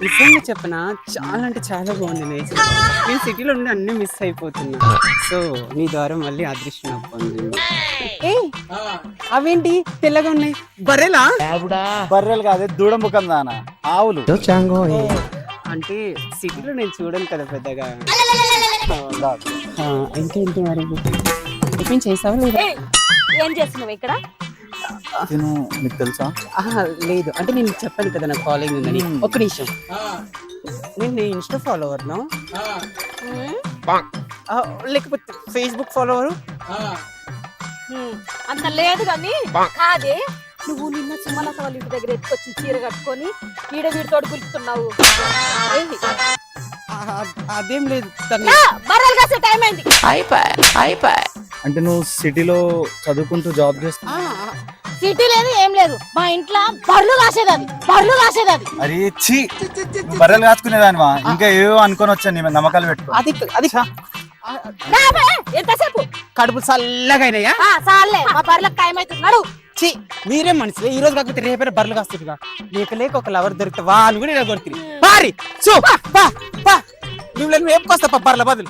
నిజంగా చెప్పనా, చాలా అంటే చాలా బాగుంది నేచర్. నేను సిటీలో ఉండి అన్ని మిస్ అయిపోతున్నా. సో నీ ద్వారా మళ్ళీ అదృష్టం నాకు పొందింది. ఏ అవేంటి తెల్లగా ఉన్నాయి? బర్రెలా? బర్రెలు కాదు, దూడ ముఖం దానా, ఆవులు. అంటే సిటీలో నేను చూడను కదా పెద్దగా. ఇంకేంటి మరి, టిఫిన్ చేసావా లేదా? ఏం చేస్తున్నావు ఇక్కడ? తిను, నీకు తెలుసా? లేదు, అంటే నేను చెప్పాను కదా నాకు కాలేజ్ ఉందని. ఒక్క నిమిషం, నేను నీ ఇన్స్టా ఫాలోవర్ను లేకపోతే ఫేస్బుక్ ఫాలోవరు? అంత లేదు కానీ కాదే, నువ్వు నిన్న సుమలత వాళ్ళ ఇంటి దగ్గర ఎత్తుకొచ్చి చీర కట్టుకొని ఈడ వీడితోడు గుర్తున్నావు. అదేం లేదు, బర్రెలు కాసే టైం అయింది. అంటే నువ్వు సిటీలో చదువుకుంటూ జాబ్ చేస్తా? సిటీ లేదు ఏం లేదు, మా ఇంట్లో బర్రెలు కాసేది. అరే ఛీ, బర్రెలు కాచుకునేదానివా? ఇంకా ఏవో అనుకొని వచ్చాను, నీ మీద నమ్మకాలు పెట్టుకో. అది ఎంతసేపు కడుపు చల్లగా అయినాయా? చాలే, మా బర్రెలకు టైం అవుతున్నాడు. ఛీ, మీరే మనుషులే. ఈ రోజు కాకపోతే రేపైనా బర్రెలు కాస్తుగా. లేక ఒక లవర్ దొరికితే వాళ్ళు కూడా ఇలా కొడుతుంది. పారి సో మిమ్మల్ని వేపుకొస్తా బర్రెల బదులు.